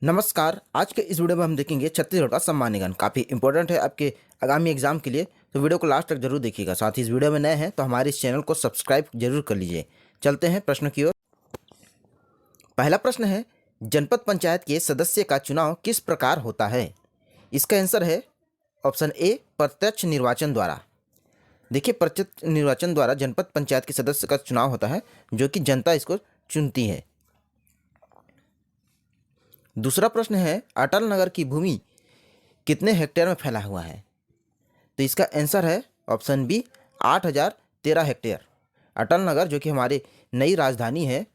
नमस्कार। आज के इस वीडियो में हम देखेंगे छत्तीसगढ़ का सम्मान निगम। काफ़ी इंपॉर्टेंट है आपके आगामी एग्जाम के लिए, तो वीडियो को लास्ट तक जरूर देखिएगा। साथ ही इस वीडियो में नए हैं तो हमारे इस चैनल को सब्सक्राइब जरूर कर लीजिए। चलते हैं प्रश्न की ओर। पहला प्रश्न है, जनपद पंचायत के सदस्य का चुनाव किस प्रकार होता है? इसका आंसर है ऑप्शन ए, प्रत्यक्ष निर्वाचन द्वारा। देखिए, प्रत्यक्ष निर्वाचन द्वारा जनपद पंचायत के सदस्य का चुनाव होता है, जो कि जनता इसको चुनती है। दूसरा प्रश्न है, अटल नगर की भूमि कितने हेक्टेयर में फैला हुआ है? तो इसका आंसर है option B, 8013 hectare. Atal Nagar जो कि हमारी नई राजधानी है,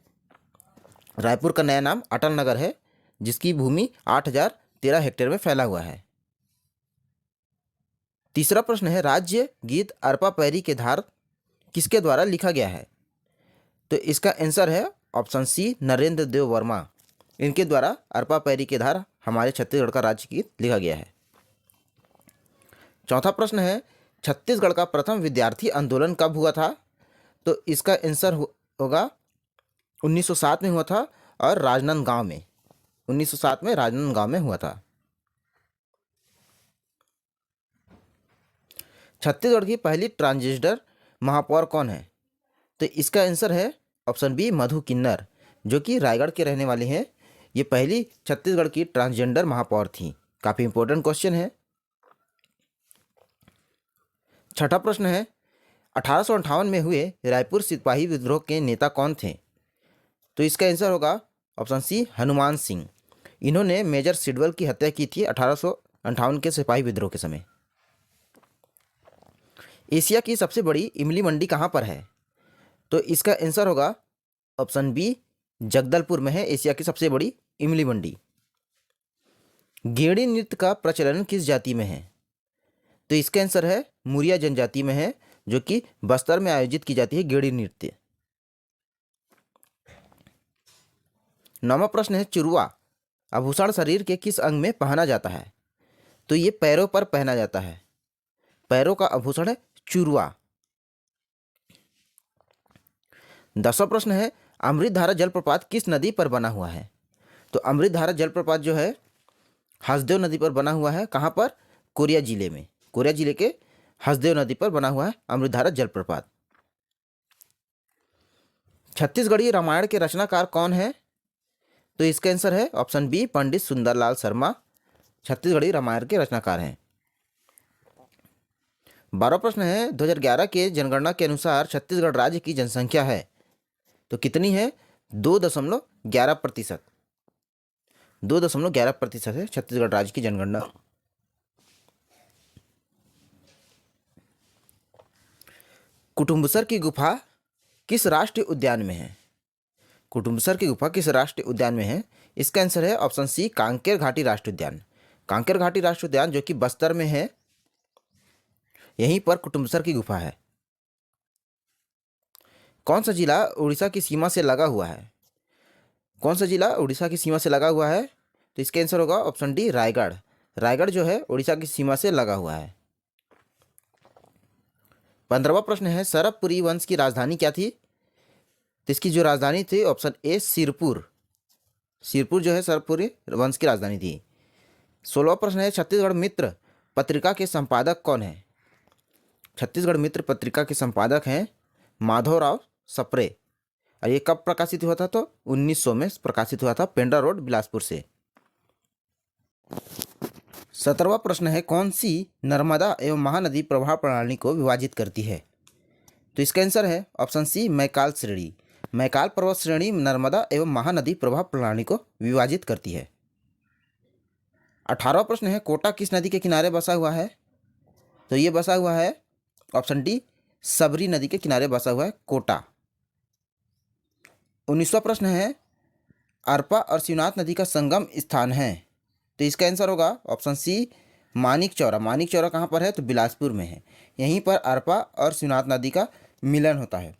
रायपुर का नया नाम अटल नगर है, जिसकी भूमि 8013 हेक्टेयर में फैला हुआ है। तीसरा प्रश्न है, राज्य गीत अरपा पैरी के धार किसके द्वारा लिखा गया है? तो इसका आंसर है ऑप्शन सी, नरेंद्र देव वर्मा। इनके द्वारा अरपा पैरी के धार हमारे छत्तीसगढ़ का राज्य गीत लिखा गया है। चौथा प्रश्न है, छत्तीसगढ़ का प्रथम विद्यार्थी आंदोलन कब हुआ था? तो इसका आंसर होगा 1907 में हुआ था, और राजनांदगांव में 1907 में राजनांदगांव में हुआ था। छत्तीसगढ़ की पहली ट्रांसजेंडर महापौर कौन है? तो इसका आंसर है ऑप्शन बी, मधु किन्नर, जो कि रायगढ़ के रहने वाले हैं। ये पहली छत्तीसगढ़ की ट्रांसजेंडर महापौर थी। काफी इंपॉर्टेंट क्वेश्चन है। छठा प्रश्न है, 1858 में हुए रायपुर सिपाही विद्रोह के नेता कौन थे? तो इसका आंसर होगा ऑप्शन सी, हनुमान सिंह। इन्होंने मेजर सिडवल की हत्या की थी 1858 के सिपाही विद्रोह के समय। एशिया की सबसे बड़ी इमली मंडी कहाँ पर है? तो इसका आंसर होगा ऑप्शन बी, जगदलपुर में है एशिया की सबसे बड़ी इमली मंडी। गेड़ी नृत्य का प्रचलन किस जाति में है? तो इसका आंसर है मुरिया जनजाति में है, जो कि बस्तर में आयोजित की जाती है गेड़ी नृत्य। नौवां प्रश्न है, चुरुआ आभूषण शरीर के किस अंग में पहना जाता है? तो ये पैरों पर पहना जाता है। पैरों का आभूषण है चुरुआ। 10वां प्रश्न है, अमृतधारा जलप्रपात किस नदी पर बना हुआ है? तो अमृतधारा जलप्रपात जो है हसदेव नदी पर बना हुआ है। कहाँ पर? कोरिया जिले में। कोरिया जिले के हसदेव नदी पर बना हुआ है अमृतधारा जलप्रपात। छत्तीसगढ़ी रामायण के रचनाकार कौन है? तो इसका आंसर है ऑप्शन बी, पंडित सुंदरलाल शर्मा छत्तीसगढ़ी रामायण के रचनाकार हैं। 12वां प्रश्न है, 2011 के जनगणना के अनुसार छत्तीसगढ़ राज्य की जनसंख्या है तो कितनी है? 2.11%। 2.11% है छत्तीसगढ़ राज्य की जनगणना। कुटुम्बसर की गुफा किस राष्ट्रीय उद्यान में है? कुटुम्बसर की गुफा किस राष्ट्रीय उद्यान में है? इसका आंसर है ऑप्शन सी, कांकेर घाटी राष्ट्रीय उद्यान। कांकेर घाटी राष्ट्रीय उद्यान जो कि बस्तर में है, यहीं पर कुटुम्बसर की गुफा है। कौन सा जिला उड़ीसा की सीमा से लगा हुआ है? कौन सा जिला उड़ीसा की सीमा से लगा हुआ है? तो इसका आंसर होगा ऑप्शन डी, रायगढ़। रायगढ़ जो है उड़ीसा की सीमा से लगा हुआ है। 15वां प्रश्न है, सरबपुरी वंश की राजधानी क्या थी? तो इसकी जो राजधानी थी ऑप्शन ए, सिरपुर। सिरपुर जो है सरबपुरी वंश की राजधानी थी। 16वां प्रश्न है, छत्तीसगढ़ मित्र पत्रिका के संपादक कौन है? छत्तीसगढ़ मित्र पत्रिका के संपादक हैं माधवराव सप्रे। और ये कब प्रकाशित हुआ था? तो 1900 में प्रकाशित हुआ था, पेंड्रा रोड, बिलासपुर से। 17वां प्रश्न है, कौन सी नर्मदा एवं महानदी प्रवाह प्रणाली को विभाजित करती है? तो इसका आंसर है ऑप्शन सी, मैकाल श्रेणी। मैकाल पर्वत श्रेणी नर्मदा एवं महानदी प्रवाह प्रणाली को विभाजित करती है। 18वां प्रश्न है, कोटा किस नदी के किनारे बसा हुआ है? तो ये बसा हुआ है ऑप्शन डी, सबरी नदी के किनारे बसा हुआ है कोटा। 19वां प्रश्न है, अरपा और शिवनाथ नदी का संगम स्थान है। तो इसका आंसर होगा ऑप्शन सी, मानिक चौरा। मानिक चौरा कहाँ पर है? तो बिलासपुर में है। यहीं पर अरपा और शिवनाथ नदी का मिलन होता है।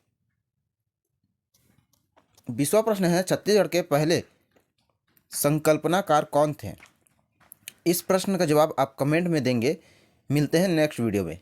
20वां प्रश्न है, छत्तीसगढ़ के पहले संकल्पनाकार कौन थे? इस प्रश्न का जवाब आप कमेंट में देंगे। मिलते हैं नेक्स्ट वीडियो में।